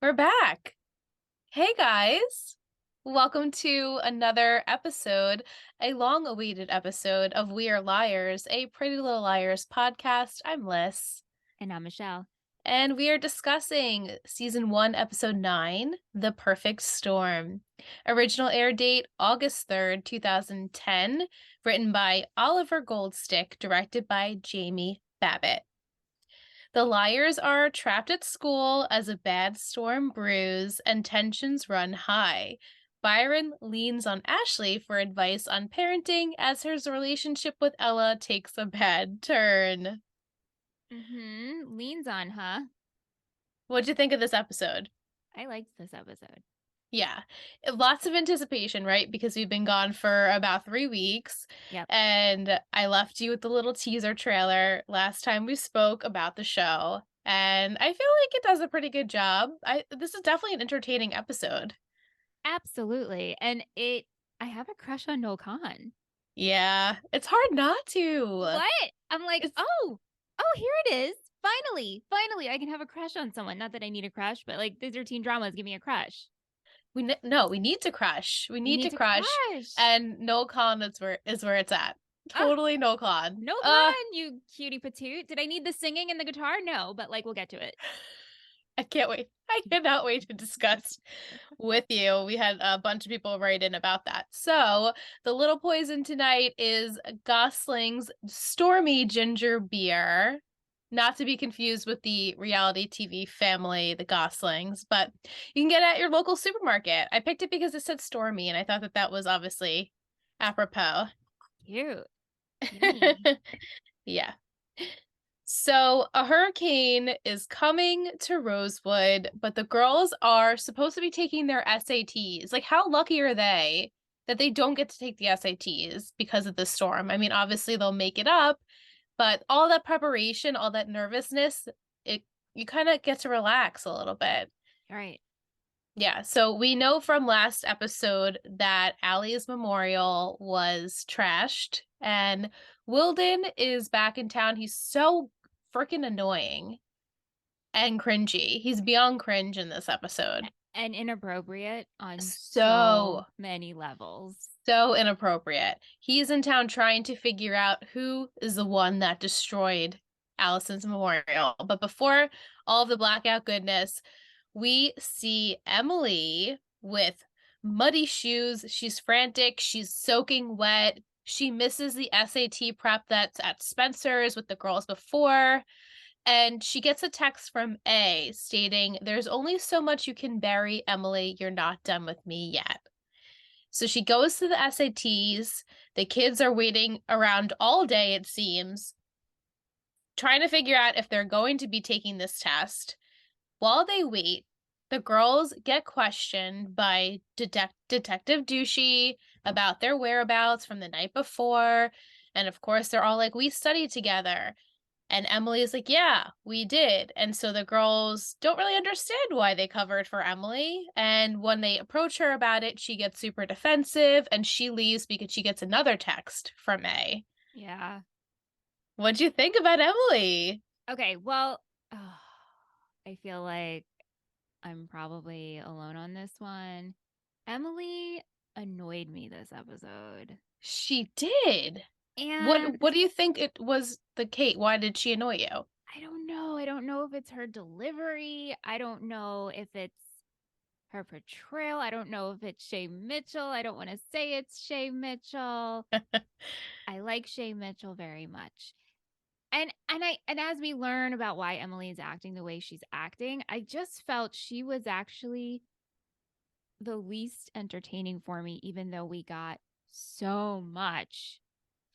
We're back. Hey guys. Welcome to another episode, a long-awaited episode of We Are Liars, a Pretty Little Liars podcast. I'm Liz, And I'm Michelle. and we are discussing season 1, episode 9, The Perfect Storm. Original air date August 3rd, 2010, written by Oliver Goldstick, directed by Jamie Babbitt. The liars are trapped at school as a bad storm brews and tensions run high. Byron leans on Ashley for advice on parenting as her relationship with Ella takes a bad turn. Leans on, huh? What'd you think of this episode? I liked this episode. Yeah, lots of anticipation, right? Because we've been gone for about 3 weeks, Yep. and I left you with the little teaser trailer last time we spoke about the show, and I feel like it does a pretty good job. This is definitely an entertaining episode. Absolutely. I have a crush on Noel Khan. Yeah, it's hard not to. What? I'm like, It's oh, here it is. Finally, I can have a crush on someone. Not that I need a crush, but like these are teen dramas. Give me a crush. no, we need to crush. We We need need to to crush, crush. and Noel Khan is where it's at. Ah, Totally Noel Khan. Noel Khan, you cutie patoot. Did I need the singing and the guitar? No, but like we'll get to it. I can't wait. I cannot wait to discuss with you. We had a bunch of people write in about that. So, the little poison tonight is Gosling's Stormy Ginger Beer. Not to be confused with the reality TV family, the Goslings, but you can get it at your local supermarket. I picked it because it said Stormy, and I thought that that was obviously apropos. Cute. Kitty. Yeah. So, a hurricane is coming to Rosewood, but the girls are supposed to be taking their SATs. Like, how lucky are they that they don't get to take the SATs because of the storm? I mean, obviously they'll make it up, but all that preparation, all that nervousness, it you kind of get to relax a little bit. All right. Yeah, so we know from last episode that Allie's memorial was trashed, and Wilden is back in town. He's so freaking annoying and cringy. He's beyond cringe in this episode. And inappropriate on so So, many levels. so inappropriate. He's in town trying to figure out who is the one that destroyed Allison's memorial. But before all of the blackout goodness, we see Emily with muddy shoes. She's frantic. She's soaking wet. She misses the SAT prep that's at Spencer's with the girls before. And she gets a text from A stating, "There's only so much you can bury, Emily. You're not done with me yet." So she goes to the SATs. The kids are waiting around all day, it seems, trying to figure out if they're going to be taking this test. While they wait, the girls get questioned by Detective Douchey about their whereabouts from the night before. And of course, they're all like, "We studied together." And Emily is like, "Yeah, we did." And so the girls don't really understand why they covered for Emily. And when they approach her about it, she gets super defensive and she leaves because she gets another text from A. Yeah. What'd you think about Emily? Okay. Well, I feel like I'm probably alone on this one. Emily annoyed me this episode. She did. And What do you think it was the Kate? Why did she annoy you? I don't know. I don't know if it's her delivery. I don't know if it's her portrayal. I don't know if it's Shay Mitchell. I don't want to say it's Shay Mitchell. I like Shay Mitchell very much. And as we learn about why Emily is acting the way she's acting, I just felt she was actually the least entertaining for me, even though we got so much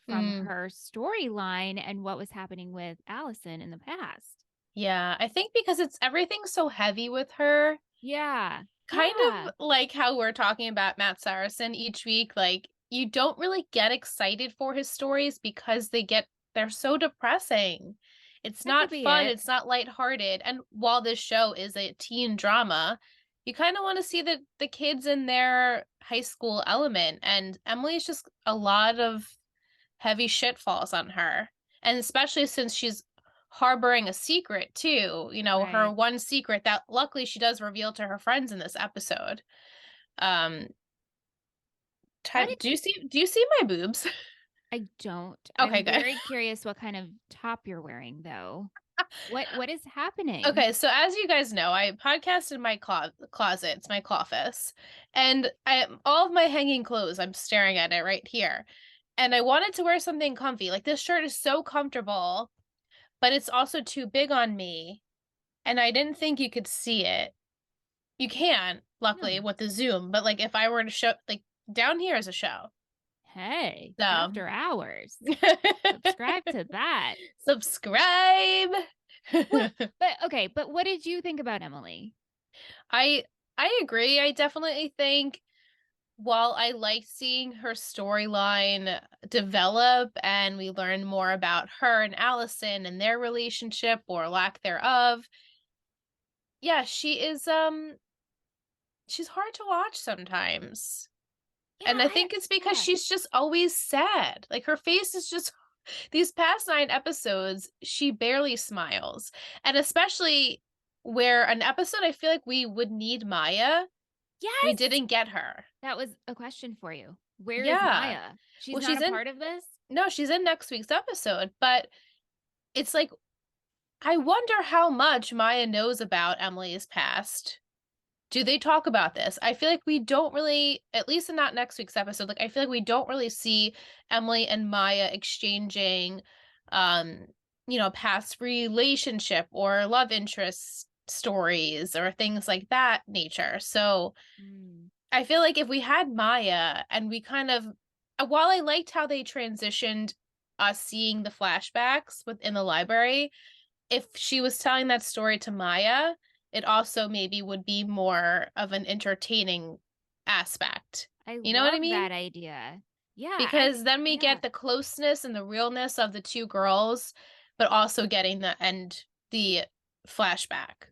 from Mm, her storyline and what was happening with Allison in the past. yeah, I think because it's everything's so heavy with her. Yeah. Kind Yeah. of like how we're talking about Matt Saracen each week. Like, you don't really get excited for his stories because they're so depressing. It's That could not be fun, it. it's not lighthearted. And while this show is a teen drama, you kind of want to see the kids in their high school element. And Emily's just a lot of heavy shit falls on her. And especially since she's harboring a secret too. You know, her Right. one secret that luckily she does reveal to her friends in this episode. Um, How did do you see my boobs? I don't. Okay, I'm good. very curious what kind of top you're wearing though. What is happening? Okay, so as you guys know, I podcast in my closet. It's my cloffice. And all of my hanging clothes, I'm staring at it right here. And I wanted to wear something comfy. Like this shirt is so comfortable, but it's also too big on me. And I didn't think you could see it. You can, luckily, No. with the zoom, but like if I were to show like down here is a show. Hey, So after hours. Subscribe to that. subscribe. What but okay, but what did you think about Emily? I I agree. I definitely think while I like seeing her storyline develop and we learn more about her and Allison and their relationship or lack thereof, yeah, she's hard to watch sometimes. Yeah, And I think it's because yeah. she's just always sad. Like her face is just these past 9 episodes, she barely smiles. And especially where an episode I feel like we would need Maya, we Yes. didn't get her. That was a question for you. Where is Yeah. Maya? She's Well, not she's a in part of this? no, she's in next week's episode, but it's like I wonder how much Maya knows about Emily's past. Do they talk about this? I feel like we don't really, at least in not next week's episode, like I feel like we don't really see Emily and Maya exchanging um, past relationship or love interest stories or things like that nature. So Mm. I feel like if we had Maya and we kind of, while I liked how they transitioned us seeing the flashbacks within the library, if she was telling that story to Maya, it also maybe would be more of an entertaining aspect. I You know what I love mean? that idea. Yeah, Because then we yeah. get the closeness and the realness of the two girls, but also getting the flashback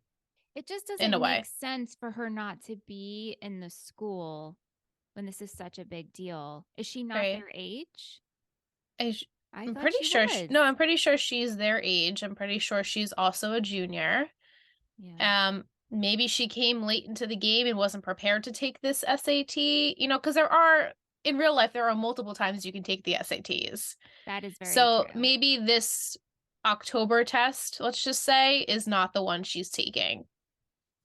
It just in doesn't a make way. sense for her not to be in the school when this is such a big deal. Is she not Right. their age? I, I I'm thought pretty she sure was. no, I'm pretty sure she's their age. I'm pretty sure she's also a junior. Yeah, Maybe she came late into the game and wasn't prepared to take this SAT, because in real life, there are multiple times you can take the SATs. that is very So true. maybe this October test, let's just say, is not the one she's taking.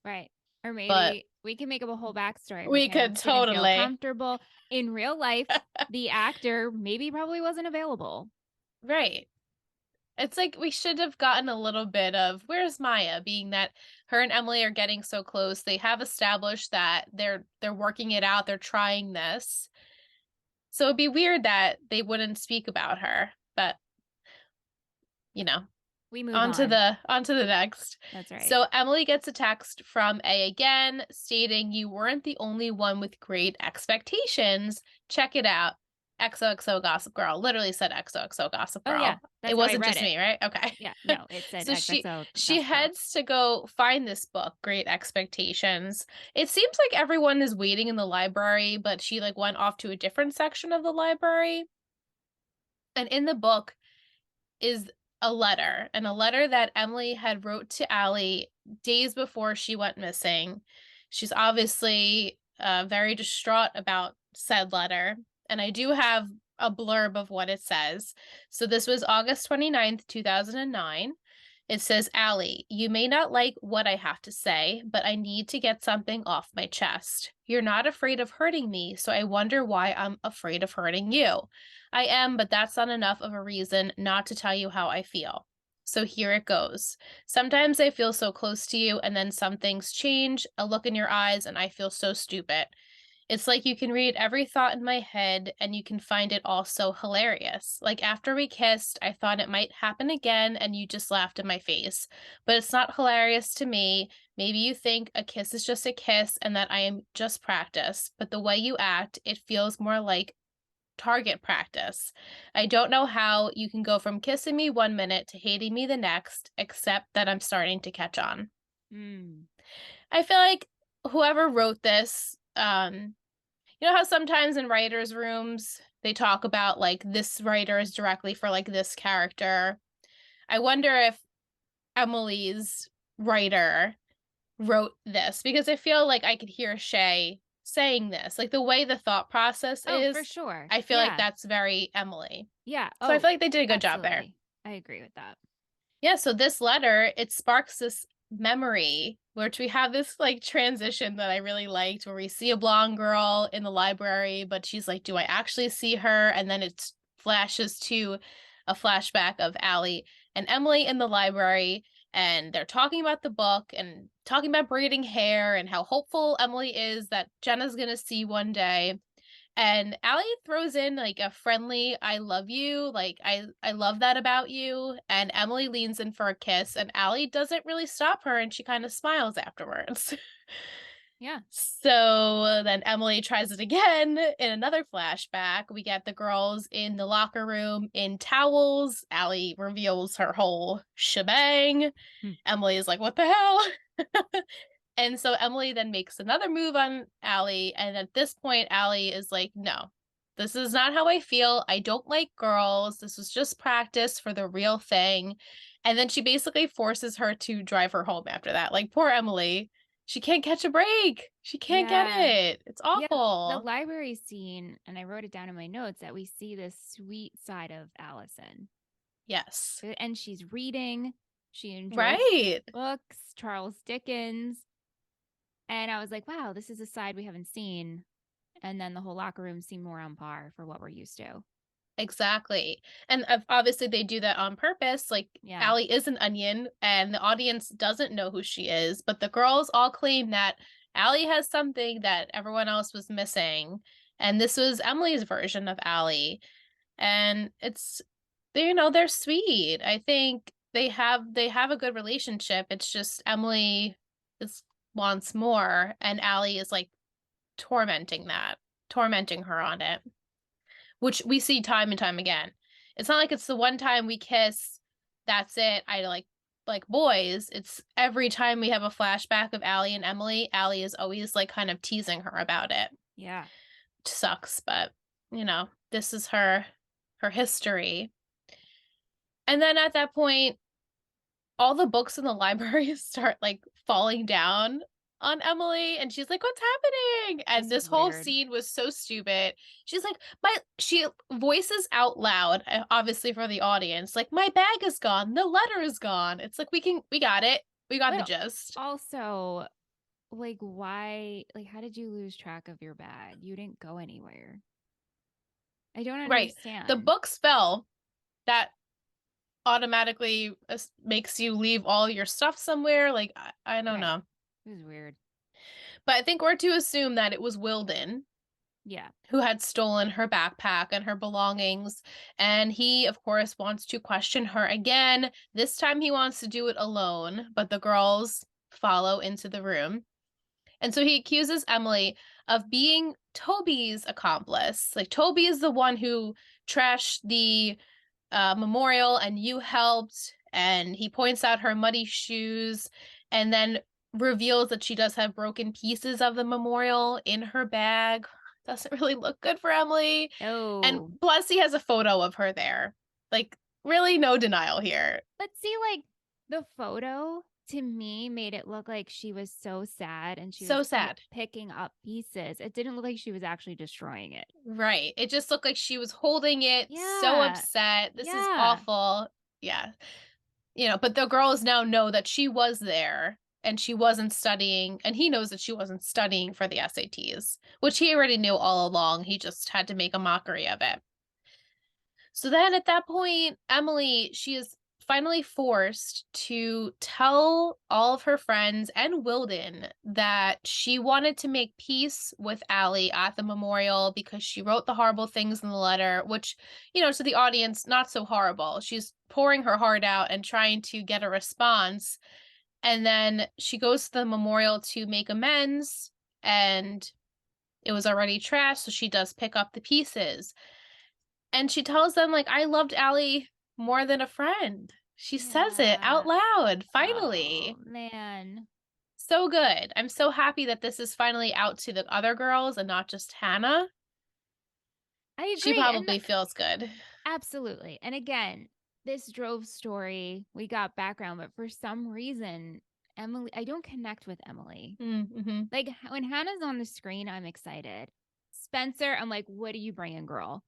Right. Or But maybe we can make up a whole backstory. Her we could parents didn't feel totally. comfortable. In real life, the actor maybe probably wasn't available. Right. It's like we should have gotten a little bit of where's Maya, being that her and Emily are getting so close. They have established that they're working it out, they're trying this. So it'd be weird that they wouldn't speak about her, but you know, We move on to on. the next. That's right. So Emily gets a text from A again stating you weren't the only one with great expectations. Check it out. XOXO Gossip Girl. Literally said XOXO Gossip Oh, yeah. Girl. It That's how I wasn't read just it. me, right? Okay. Yeah. No, it said So XXO she Gossip Girl. heads to go find this book, Great Expectations. It seems like everyone is waiting in the library, but she like went off to a different section of the library. And in the book is a letter that Emily had wrote to Allie days before she went missing. She's obviously very distraught about said letter, and I do have a blurb of what it says. So this was August 29th, 2009. It says, Allie, you may not like what I have to say, but I need to get something off my chest. You're not afraid of hurting me, so I wonder why I'm afraid of hurting you. I am, but that's not enough of a reason not to tell you how I feel. So here it goes. Sometimes I feel so close to you, and then some things change, a look in your eyes, and I feel so stupid. It's like you can read every thought in my head and you can find it all so hilarious. Like after we kissed, I thought it might happen again and you just laughed in my face. But it's not hilarious to me. Maybe you think a kiss is just a kiss and that I am just practice. But the way you act, it feels more like target practice. I don't know how you can go from kissing me 1 minute to hating me the next, except that I'm starting to catch on. Mm. I feel like whoever wrote this, you know how sometimes in writers' rooms they talk about like this writer is directly for like this character. I wonder if Emily's writer wrote this because I feel like I could hear Shay saying this. Like the way the thought process Oh, for is, sure. I feel like Yeah. that's very Emily. Yeah. So I Oh, feel like they did a good job there. absolutely. I agree with that. Yeah, so this letter, it sparks this memory, which we have this like transition that I really liked where we see a blonde girl in the library, but she's like, do I actually see her? And then it flashes to a flashback of Allie and Emily in the library, and they're talking about the book and talking about braiding hair and how hopeful Emily is that Jenna's gonna see one day. And Allie throws in like a friendly I love you, like I love that about you. And Emily leans in for a kiss, and Allie doesn't really stop her, and she kind of smiles afterwards. Yeah. So then Emily tries it again in another flashback. We get the girls in the locker room in towels. Allie reveals her whole shebang. Hmm. Emily is like, what the hell? And so Emily then makes another move on Allie. And at this point, Allie is like, no, this is not how I feel. I don't like girls. This was just practice for the real thing. And then she basically forces her to drive her home after that. Like, poor Emily. She can't catch a break. She can't get Yeah. it. It's Yeah. The awful. library scene, and I wrote it down in my notes that we see this sweet side of Allison. Yes. And she's reading. She enjoys Right. books, Charles Dickens. And I was like, wow, this is a side we haven't seen. And then the whole locker room seemed more on par for what we're used to. Exactly. And obviously they do that on purpose. Like Yeah. Allie is an onion and the audience doesn't know who she is, but the girls all claim that Allie has something that everyone else was missing. And this was Emily's version of Allie. And it's they're sweet. I think they have a good relationship. It's just Emily is wants more and Allie is like tormenting her on it, which we see time and time again. It's not like it's the one time we kiss, that's it. I like boys. It's every time we have a flashback of Allie and Emily, Allie is always like kind of teasing her about it. Yeah. Which sucks, but this is her history. And then at that point, all the books in the library start like falling down on Emily and she's like, what's happening? And This this was whole weird. scene was so stupid. She's like, she voices out loud, obviously for the audience, like, my bag is gone, the letter is gone. It's like we got it. We got the But gist. also, like, why, like, how did you lose track of your bag? You didn't go anywhere. I don't Right. The understand. books fell. That automatically makes you leave all your stuff somewhere. Like, I don't Right. know. It was weird. But I think we're to assume that it was Wilden Yeah. who had stolen her backpack and her belongings. And he, of course, wants to question her again. This time he wants to do it alone, but the girls follow into the room. And so he accuses Emily of being Toby's accomplice. Like, Toby is the one who trashed the memorial and you helped. And he points out her muddy shoes and then reveals that she does have broken pieces of the memorial in her bag. Doesn't really look good for Emily. And Oh. plus, he has a photo of her there. Like, really, no denial here. But see, like, the photo to me made it look like she was so sad and she was So sad. picking up pieces. It didn't look like she was actually destroying it. Right. It just looked like she was holding it, so Yeah. upset. This is Yeah. awful. Yeah. But the girls now know that she was there and she wasn't studying, and he knows that she wasn't studying for the SATs, which he already knew all along. He just had to make a mockery of it. So then at that point, Emily, she is finally forced to tell all of her friends and Wilden that she wanted to make peace with Allie at the memorial because she wrote the horrible things in the letter, which, to the audience, not so horrible. She's pouring her heart out and trying to get a response. And then she goes to the memorial to make amends, and it was already trashed, so she does pick up the pieces. And she tells them, like, I loved Allie more than a friend. She says it out Yeah. loud, Oh, finally. man. So good. I'm so happy that this is finally out to the other girls and not just Hannah. I She agree. And probably feels good. absolutely. And again, this drove story, we got background, but for some reason, Emily, I don't connect with Emily. Mm-hmm. Like when Hannah's on the screen, I'm excited. Spencer, I'm like, what are you bringing, girl?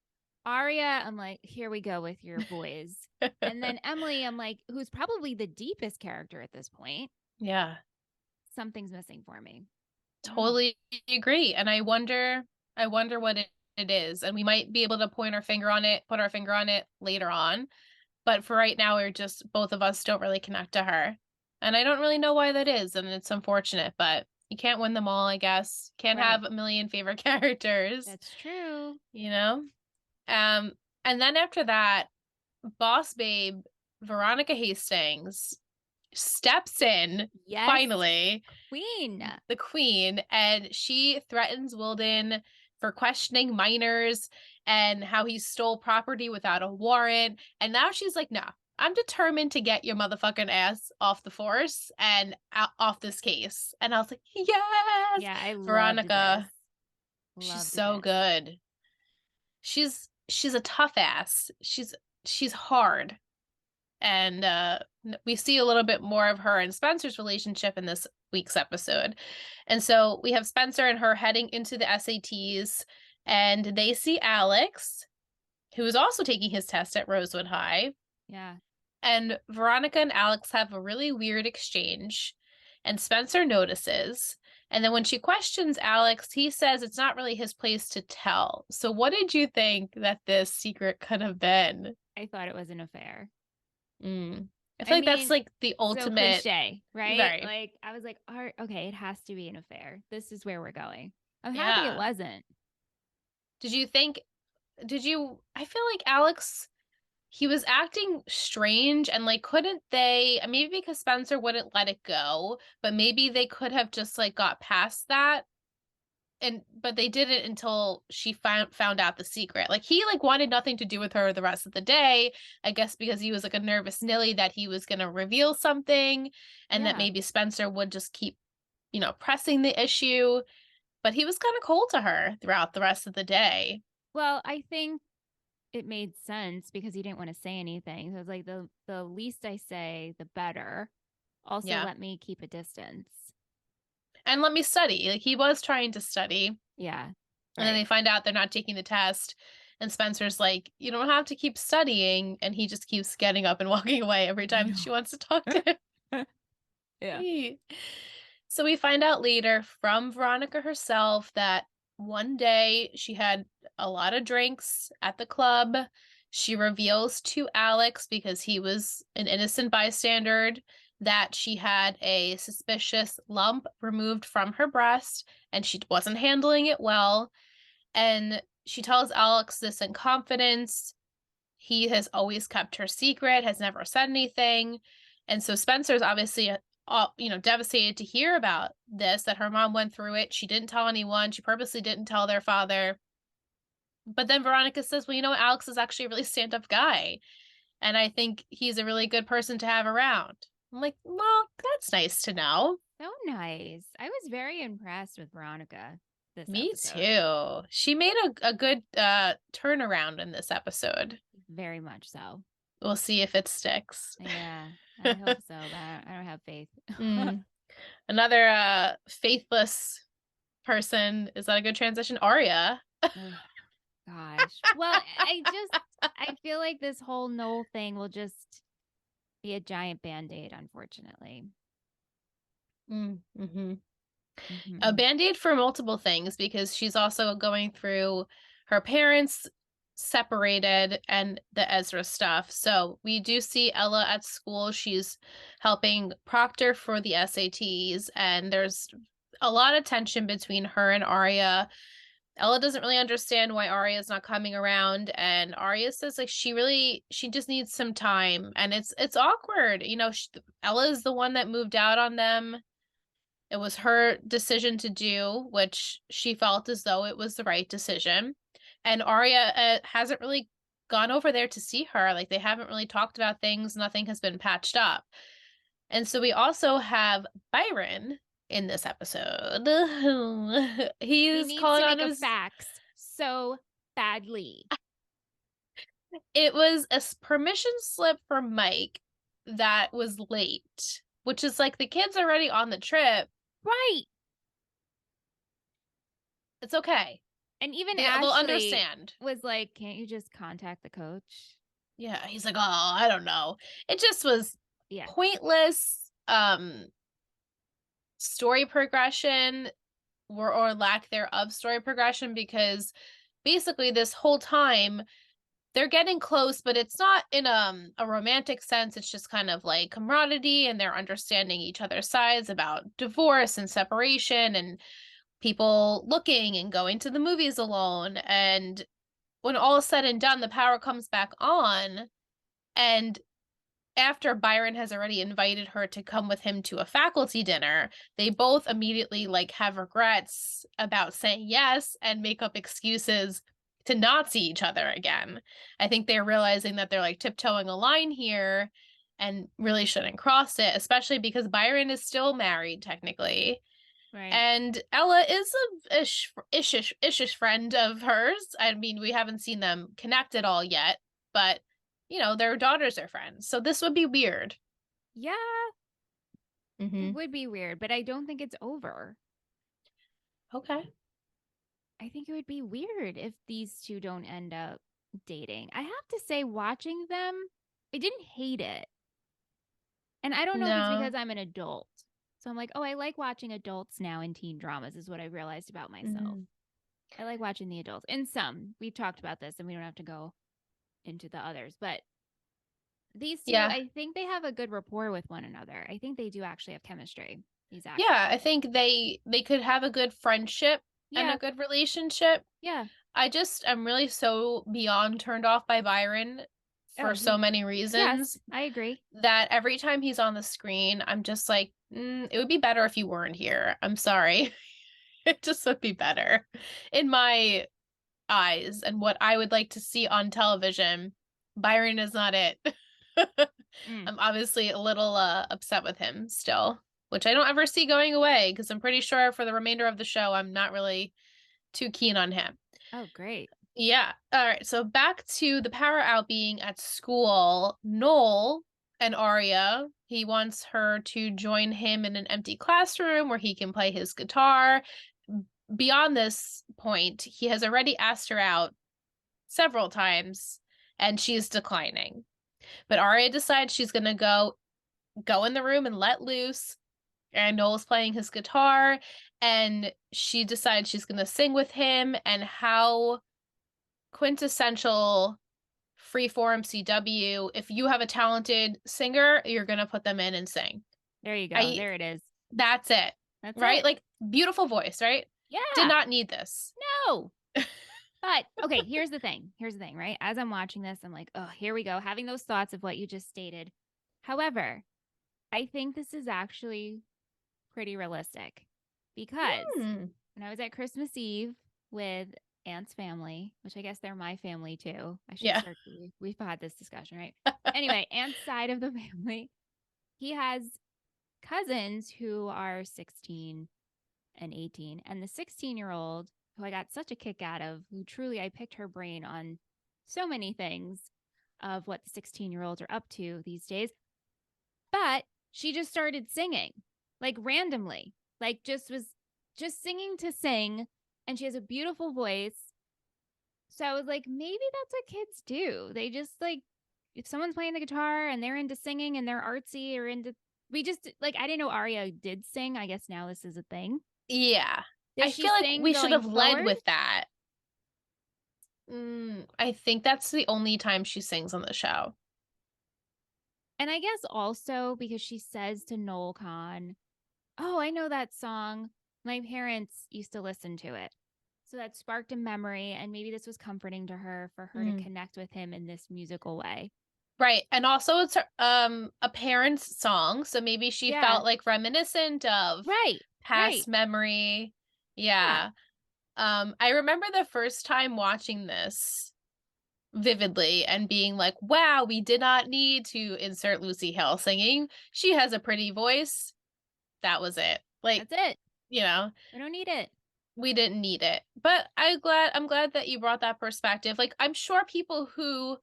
Aria, I'm like, here we go with your boys. And then Emily, I'm like, who's probably the deepest character at this point. Yeah, Something's missing for me. I don't know. totally agree. And I wonder what it is. And we might be able to put our finger on it later on. But for right now, we're just, both of us don't really connect to her. And I don't really know why that is. And it's unfortunate, but you can't win them all, I guess. Can't Right. have a million favorite characters, That's true. you know? Um, and then after that, Boss Babe, Veronica Hastings, steps in, Yes, finally, Queen. the queen, and she threatens Wilden for questioning minors and how he stole property without a warrant. And now she's like, nah, I'm determined to get your motherfucking ass off the force and off this case. And I was like, yes, Yeah, I loved this. Veronica, she's Loved so this. good. She's a tough ass. She's hard. And we see a little bit more of her and Spencer's relationship in this week's episode. And so we have Spencer and her heading into the SATs, and they see Alex, who is also taking his test at Rosewood High. Yeah. And Veronica and Alex have a really weird exchange, and Spencer notices. And then when she questions Alex, he says it's not really his place to tell. So what did you think that this secret could have been? I thought it was an affair. Mm. I I feel like that's mean, like the so ultimate. cliche, right? Very. Like I was like, okay, it has to be an affair. This is where we're going. I'm happy it Yeah. wasn't. Did you think, I feel like Alex, he was acting strange and like, couldn't they, maybe because Spencer wouldn't let it go, but maybe they could have just like got past that. But they didn't until she found out the secret. Like he like wanted nothing to do with her the rest of the day, I guess because he was like a nervous Nilly that he was going to reveal something and that Yeah. maybe Spencer would just keep, pressing the issue. But he was kind of cold to her throughout the rest of the day. Well, I think it made sense because he didn't want to say anything. So it's like the least I say, the better. Also, Yeah. let me keep a distance. And let me study. Like he was trying to study. Yeah. And then Right. they find out they're not taking the test. And Spencer's like, you don't have to keep studying. And he just keeps getting up and walking away every time she wants to talk to him. Yeah. So we find out later from Veronica herself that one day she had a lot of drinks at the club. She reveals to Alex, because he was an innocent bystander, that she had a suspicious lump removed from her breast and she wasn't handling it well. And she tells Alex this in confidence. He has always kept her secret, has never said anything. And so Spencer's obviously devastated to hear about this, that her mom went through it. She didn't tell anyone. She purposely didn't tell their father. But then Veronica says, well, Alex is actually a really stand-up guy. And I think he's a really good person to have around. I'm like, well, that's nice to know. So nice. I was very impressed with Veronica this Me episode. too. She made a good turnaround in this episode. Very much so. We'll see if it sticks. Yeah, I hope so, but I don't have faith. Mm. Another faithless person. Is that a good transition? Arya. Oh, gosh. Well, I feel like this whole Noel thing will just be a giant band-aid, unfortunately. Mm-hmm. A Mm-hmm. band-aid for multiple things, because she's also going through her parents separated and the Ezra stuff. So we do see Ella at school. She's helping proctor for the SATs, and there's a lot of tension between her and Arya. Ella doesn't really understand why Arya is not coming around, and Arya says like she just needs some time, and it's awkward. Ella is the one that moved out on them. It was her decision to do, which she felt as though it was the right decision. And Arya hasn't really gone over there to see her. Like they haven't really talked about things. Nothing has been patched up. And so we also have Byron in this episode. He He's needs to calling on make a his. fax so badly. It was a permission slip for Mike that was late, which is like the kid's already on the trip. Right. It's okay. And even They'll Ashley understand. was like, "Can't you just contact the coach?" Yeah, he's like, oh, I don't know. It just was Yeah. pointless story progression or lack thereof story progression because basically this whole time they're getting close, but it's not in a romantic sense. It's just kind of like camaraderie and they're understanding each other's sides about divorce and separation and people looking and going to the movies alone. And when all is said and done, the power comes back on. And after Byron has already invited her to come with him to a faculty dinner, they both immediately like have regrets about saying yes and make up excuses to not see each other again. I think they're realizing that they're like tiptoeing a line here and really shouldn't cross it, especially because Byron is still married technically. Right. And Ella is a ish friend of hers. I mean, we haven't seen them connect at all yet, but their daughters are friends. So this would be weird. Yeah, it Mm-hmm. would be weird, but I don't think it's over. Okay. I think it would be weird if these two don't end up dating. I have to say, watching them, I didn't hate it. And I don't know if it's No. because I'm an adult. So I'm like, oh, I like watching adults now in teen dramas, is what I realized about myself. Mm-hmm. I like watching the adults. In some, we talked about this and we don't have to go into the others. But these two, Yeah. I think they have a good rapport with one another. I think they do actually have chemistry, these actors. Yeah, I think they could have a good friendship and a Yeah. good relationship. Yeah. I'm really so beyond turned off by Byron Oh, for so many yes, reasons I agree. that every time he's on the screen, I'm just like, it would be better if you weren't here. I'm sorry. It just would be better in my eyes and what I would like to see on television. Byron is not it. Mm. I'm obviously a little upset with him still, which I don't ever see going away because I'm pretty sure for the remainder of the show, I'm not really too keen on him. Oh, great. Yeah. All right. So back to the power out being at school. Noel and Arya, he wants her to join him in an empty classroom where he can play his guitar. Beyond this point, he has already asked her out several times and she's declining. But Arya decides she's going to go in the room and let loose. And Noel's playing his guitar and she decides she's going to sing with him and how quintessential freeform CW. If you have a talented singer, you're gonna put them in and sing. There you go. I There it is. That's it. That's Right? it. Like beautiful voice, right? Did Yeah. not need this. No. But okay, here's the thing. Here's the thing, right? As I'm watching this, I'm like, oh, here we go, having those thoughts of what you just stated. However, I think this is actually pretty realistic because Hmm. when I was at Christmas Eve with Aunt's family, which I guess they're my family too. I should Yeah. start. We've had this discussion, right? Anyway, Aunt's side of the family, he has cousins who are 16 and 18. And the 16-year-old, who I got such a kick out of, who truly I picked her brain on so many things of what the 16-year-olds are up to these days. But she just started singing, like randomly, like just singing to sing. And she has a beautiful voice. So I was like, maybe that's what kids do. They just like, if someone's playing the guitar and they're into singing and they're artsy or into, we just like, I didn't know Aria did sing. I guess now this is a thing. Yeah. Does I she feel like sing we should going have led forward? with that. I think that's the only time she sings on the show. And I guess also because she says to Noel Khan, oh, I know that song. My parents used to listen to it. So that sparked a memory. And maybe this was comforting to her for her to Mm. connect with him in this musical way. Right. And also it's a parent's song, so maybe she Yeah. felt like reminiscent of Right. Right. past memory. Yeah. Yeah. I remember the first time watching this vividly and being like, wow, we did not need to insert Lucy Hale singing. She has a pretty voice. That was it. Like, That's it. you know, I don't need it. we didn't need it. But I'm glad that you brought that perspective. Like, I'm sure people who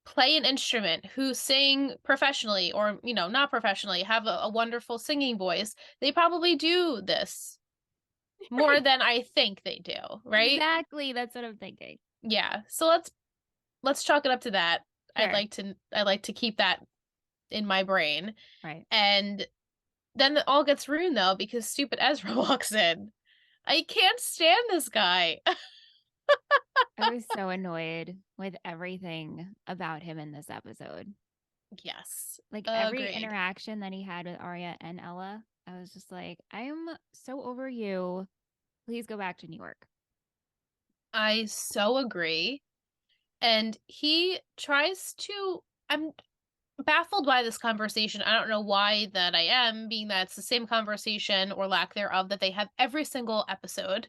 play an instrument, who sing professionally or, not professionally, have a wonderful singing voice, they probably do this more Right. than I think they do, right? Exactly. That's what I'm thinking. Yeah. So let's chalk it up to that. Sure. I'd like to keep that in my brain. Right. And then it all gets ruined though because stupid Ezra walks in. I can't stand this guy. I was so annoyed with everything about him in this episode. Yes. Like every Agreed. interaction that he had with Arya and Ella, I was just like, I am so over you. Please go back to New York. I so agree. And he tries to I'm baffled by this conversation. I don't know why that I am, being that it's the same conversation or lack thereof that they have every single episode.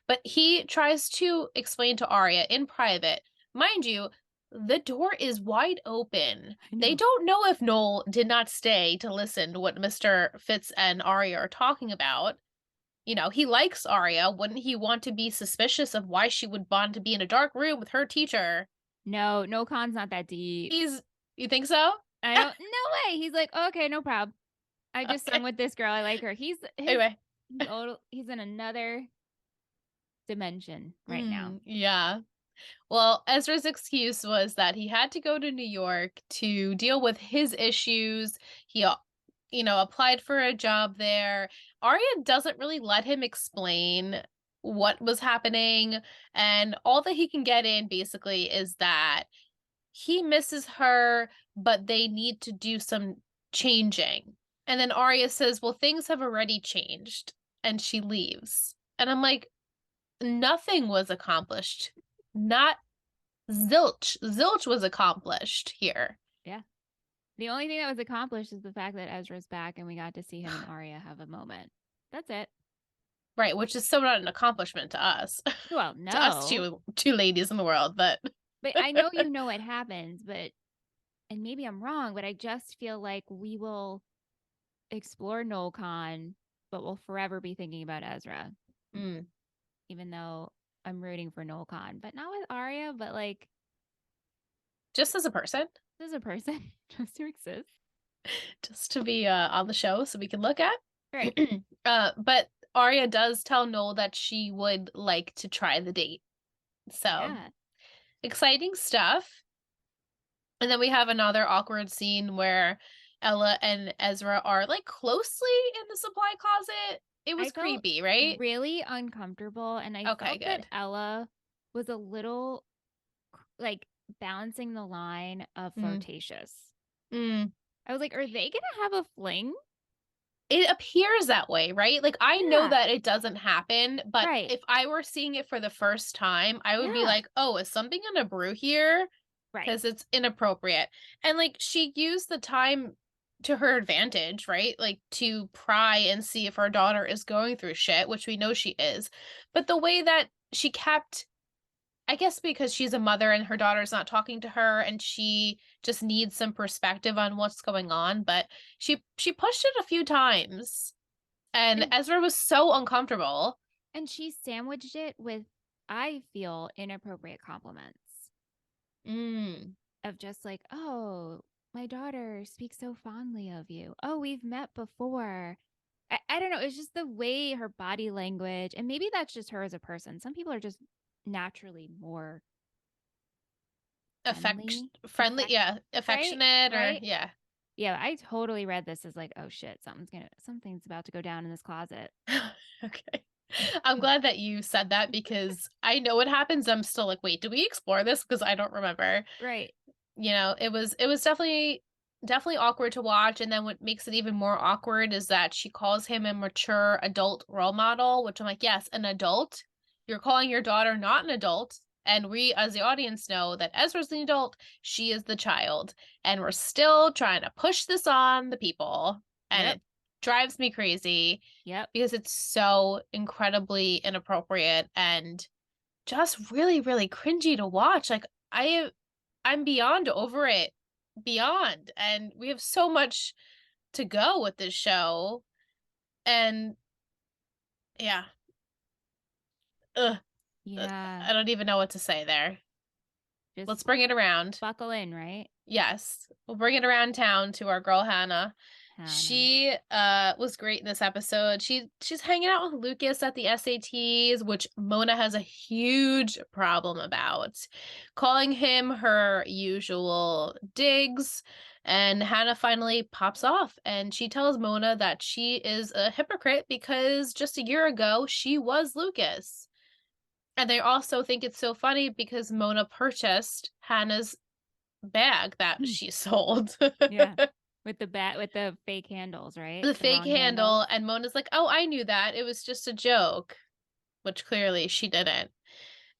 But he tries to explain to Arya in private. Mind you, the door is wide open. I They know. don't know if Noel did not stay to listen to what Mr. Fitz and Arya are talking about. He likes Arya. Wouldn't he want to be suspicious of why she would want to be in a dark room with her teacher? No, no con's not that deep. You think so? I don't, no way. He's like, okay, no problem. I just sung Okay. with this girl. I like her. Anyway. He's in another dimension right now. Yeah. Well, Ezra's excuse was that he had to go to New York to deal with his issues. He, applied for a job there. Arya doesn't really let him explain what was happening. And all that he can get in basically is that he misses her, but they need to do some changing. And then Arya says, well, things have already changed. And she leaves. And I'm like, nothing was accomplished. Not zilch. Zilch was accomplished here. Yeah. The only thing that was accomplished is the fact that Ezra's back and we got to see him and Arya have a moment. That's it. Right, which is so not an accomplishment to us. Well, To us no. two ladies in the world, but But I know you know what happens, but and maybe I'm wrong, but I just feel like we will explore Noel Khan, but we'll forever be thinking about Ezra, mm, even though I'm rooting for Noel Khan, but not with Arya, but like just as a person, as a person, just to exist. just to be on the show so we can look at. Right. But Arya does tell Noel that she would like to try the date. So Yeah. exciting stuff. And then we have another awkward scene where Ella and Ezra are like closely in the supply closet. It I was felt creepy, right? really uncomfortable and I Okay, felt that good. Ella was a little like balancing the line of Mm, flirtatious. mm. I was like, are they gonna have a fling? It appears that way, right? Like I know Yeah. that it doesn't happen, but Right. if I were seeing it for the first time, I would be Yeah. like, "Oh, is something gonna brew here?" Right. Because it's inappropriate. And like she used the time to her advantage, right? Like to pry and see if her daughter is going through shit, which we know she is. But the way that she kept, I guess because she's a mother and her daughter's not talking to her and she just needs some perspective on what's going on, but she pushed it a few times and And Ezra was so uncomfortable. and she sandwiched it with I feel inappropriate compliments Mm, of just like, "Oh, my daughter speaks so fondly of you. Oh, we've met before." I don't know. It's just the way her body language, and maybe that's just her as a person. Some people are just naturally more friendly, friendly, yeah, right? affectionate or Right? yeah. Yeah, I totally read this as like, oh shit, something's about to go down in this closet. Okay. I'm glad that you said that because I know what happens. I'm still like, wait, do we explore this? Because I don't remember. Right. It was definitely awkward to watch. And then what makes it even more awkward is that she calls him a mature adult role model, which I'm like, yes, an adult. You're calling your daughter not an adult. And we, as the audience, know that Ezra's the adult, she is the child. And we're still trying to push this on the people. And Yep. it drives me crazy Yep. because it's so incredibly inappropriate and just really, really cringy to watch. Like I'm beyond over it. Beyond. And we have so much to go with this show. And yeah. Ugh, Yeah. I don't even know what to say there. Just Let's bring it around. buckle in, right? Yes, we'll bring it around town to our girl Hannah. Hannah. She was great in this episode. She's hanging out with Lucas at the SATs, which Mona has a huge problem about, calling him her usual digs. And Hannah finally pops off and she tells Mona that she is a hypocrite because just a year ago she was Lucas. And they also think it's so funny because Mona purchased Hannah's bag that she sold. Yeah. With the fake handles, right? The The fake wrong handles. handle, and Mona's like, "Oh, I knew that. It was just a joke," which clearly she didn't.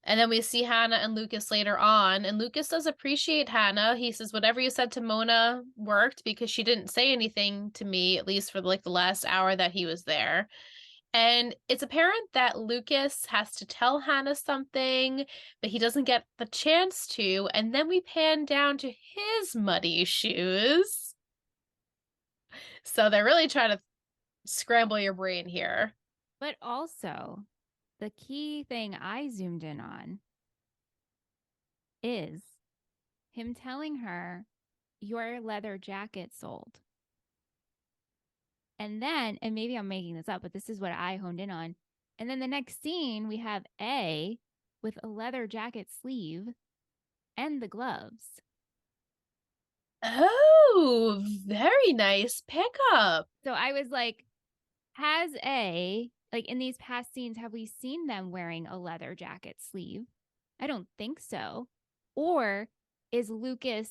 And then we see Hannah and Lucas later on, and Lucas does appreciate Hannah. He says, "Whatever you said to Mona worked because she didn't say anything to me, at least for like the last hour that he was there." And it's apparent that Lucas has to tell Hannah something, but he doesn't get the chance to. And then we pan down to his muddy shoes. So they're really trying to scramble your brain here. But also, the key thing I zoomed in on is him telling her your leather jacket sold. And then, and maybe I'm making this up, but this is what I honed in on. And then the next scene, we have A with a leather jacket sleeve and the gloves. Oh, very nice pickup. So I was like, has A, like in these past scenes, have we seen them wearing a leather jacket sleeve? I don't think so. Or is Lucas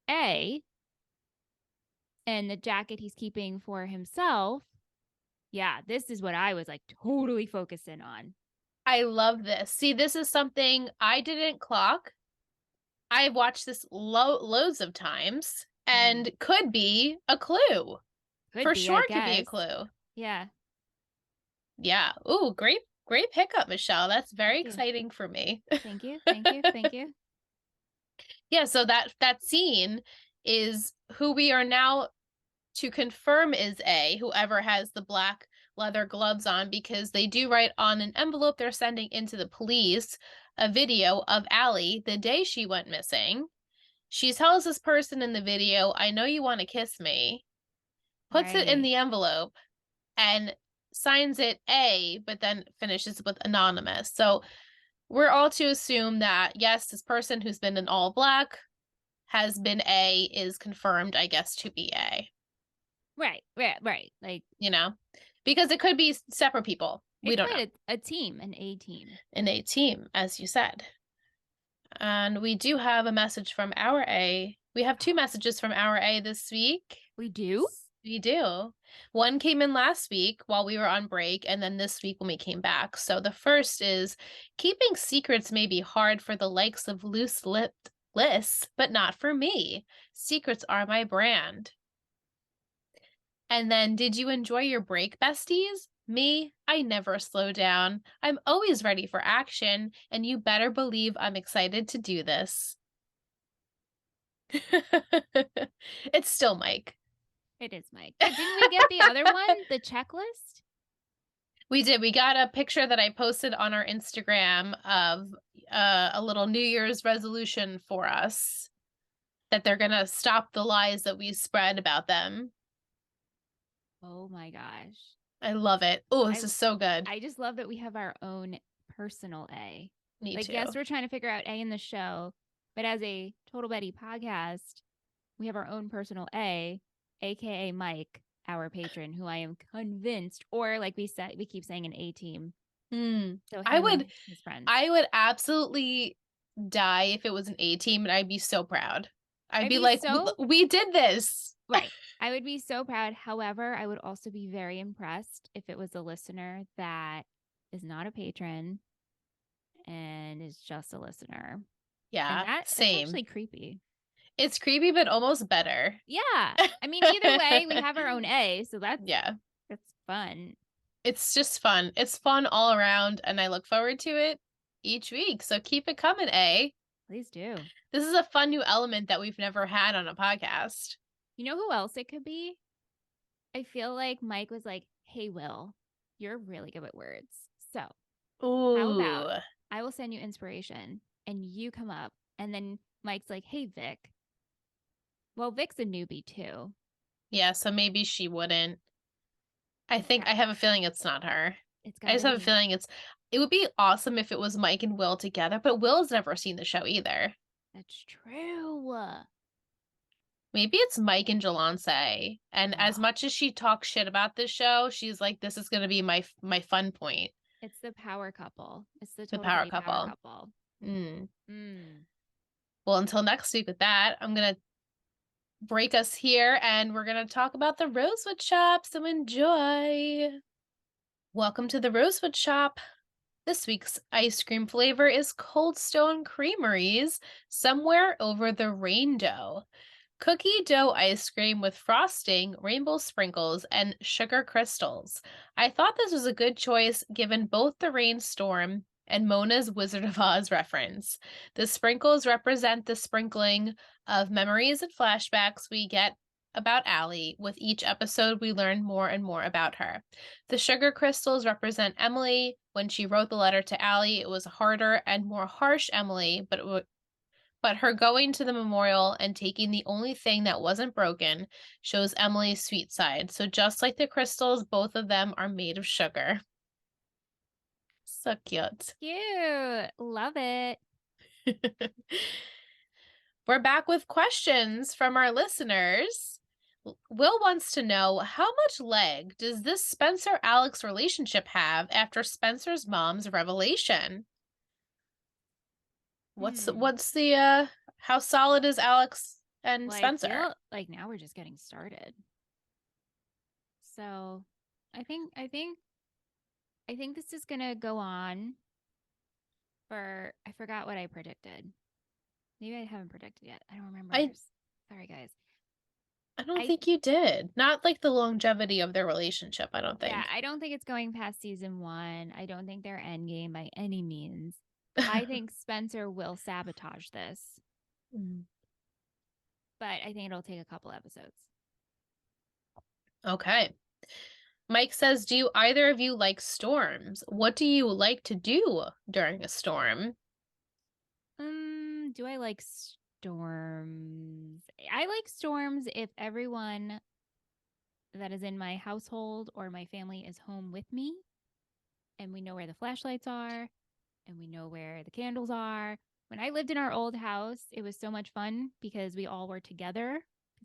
A and the jacket he's keeping for himself? Yeah, this is what I was like totally focusing on. I love this. See, this is something I didn't clock. I've watched this loads of times Mm-hmm. and could be a clue. Could For be, I sure could be a guess. clue. Yeah. Yeah. Ooh, great pickup, Michelle. That's Thank very you. exciting for me. Thank you. Thank you. Thank you. Yeah, so that scene is who we are now to confirm is A, whoever has the black leather gloves on, because they do write on an envelope they're sending into the police a video of Allie the day she went missing. She tells this person in the video, "I know you want to kiss me," puts it in Right. the envelope, and signs it A, but then finishes with anonymous. So we're all to assume that, yes, this person who's been in all black has been A, is confirmed, I guess, to be A. Right. Right. Right. Like You know, because it could be separate people. We it don't know. could a team, an A team. An A team, as you said. And we do have a message from our A. We have two messages from our A this week. We do? We do. One came in last week while we were on break, and then this week when we came back. So the first is, keeping secrets may be hard for the likes of loose-lipped Liss, but not for me. Secrets are my brand. And then, did you enjoy your break, besties? Me, I never slow down. I'm always ready for action, and you better believe I'm excited to do this. It's still Mike. It is Mike. But didn't we get the other one? The checklist? We did. We got a picture that I posted on our Instagram of a little New Year's resolution for us, that they're going to stop the lies that we spread about them. Oh my gosh. I love it. Oh, this I is so good. I just love that we have our own personal A. Me Like, too. yes, we're trying to figure out A in the show, but as a Total Betty podcast, we have our own personal A, aka Mike, our patron, who I am convinced, or like we said, we keep saying an A team. So I him and would his friends. I would absolutely die if it was an A team, and I'd be so proud. I'd I'd be be like, so we did this. right. I would be so proud. However, I would also be very impressed if it was a listener that is not a patron and is just a listener. And Yeah, that's same. actually creepy. It's creepy, but almost better. Yeah. I mean, either way, we have our own A, so Yeah, that's fun. it's just fun. It's fun all around, and I look forward to it each week. So keep it coming, A. Please do. This is a fun new element that we've never had on a podcast. You know who else it could be? I feel like Mike was like, "Hey, Will, you're really good at words. So, how Ooh. about I will send you inspiration and you come up And then Mike's like, hey, Vic. Well, Vic's a newbie too. Yeah, so maybe she wouldn't. I It's think got I have a feeling it's not her. it's I just gotta have a be. feeling it would be awesome if it was Mike and Will together, but Will's never seen the show either. That's true. Maybe it's Mike and Jalance. And as Oh, much as she talks shit about this show, she's like, this is gonna be my fun point. it's the power couple. It's the The total power bitty power couple. couple. Mm. Mm. Well, until next week with that, I'm gonna break us here and we're gonna talk about the Rosewood Shop. So enjoy. Welcome to the Rosewood Shop. This week's ice cream flavor is Cold Stone Creamery's Somewhere Over the Rainbow. Cookie dough ice cream with frosting, rainbow sprinkles, and sugar crystals. I thought this was a good choice given both the rainstorm and Mona's Wizard of Oz reference. The sprinkles represent the sprinkling of memories and flashbacks we get about Allie. With each episode, we learn more and more about her. The sugar crystals represent Emily. When she wrote the letter to Allie, it was a harder and more harsh Emily, but her going to the memorial and taking the only thing that wasn't broken shows Emily's sweet side. So just like the crystals, both of them are made of sugar. So cute. Cute. Love it. We're back with questions from our listeners. Will wants to know, how much leg does this Spencer-Alex relationship have after Spencer's mom's revelation? Hmm. What's the how solid is Alex and Well, I Spencer? feel like now we're just getting started. So I think this is gonna go on for I forgot what I predicted. Maybe I haven't predicted yet. I don't remember. I Sorry guys. I don't I think you did. Not like the longevity of their relationship, I don't Yeah, think. I don't think it's going past season 1. I don't think they're endgame by any means. I think Spencer will sabotage this, Mm. but I think it'll take a couple episodes. Okay. Mike says, do either of you like storms? What do you like to do during a storm? Do I like storms? I like storms if everyone that is in my household or my family is home with me and we know where the flashlights are and we know where the candles are. When I lived in our old house, it was so much fun because we all were together.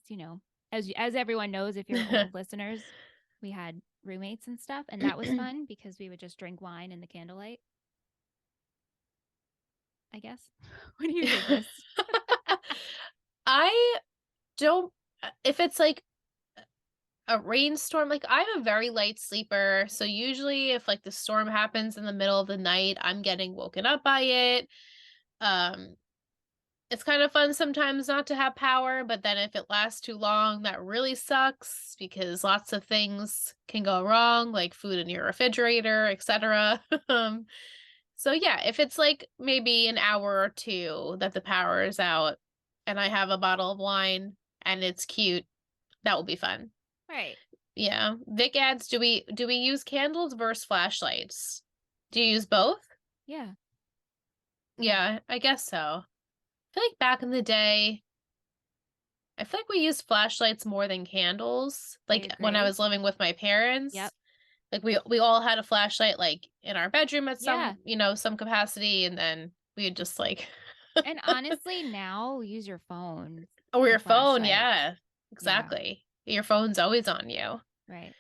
Because, as everyone knows, if you're old listeners, we had roommates and stuff. And that was fun because we would just drink wine in the candlelight, I guess. What do you think, Liz? I don't, if it's like a rainstorm, like I'm a very light sleeper. So usually if like the storm happens in the middle of the night, I'm getting woken up by it. Um, it's kind of fun sometimes not to have power, but then if it lasts too long, that really sucks because lots of things can go wrong, like food in your refrigerator, etc. So yeah, if it's like maybe an hour or two that the power is out and I have a bottle of wine and it's cute, that will be fun. Right. Yeah. Vic adds, do we use candles versus flashlights? Do you use both? Yeah. Yeah, I guess so. I feel like back in the day, I feel like we used flashlights more than candles. I Like when I agree. was living with my Yep. parents, like we all had a flashlight like in our bedroom at Yeah. some capacity, and then we'd just like And honestly, now we use your phone or for your phone, flashlights. yeah. Yeah. Exactly. Your phone's always on you. Right.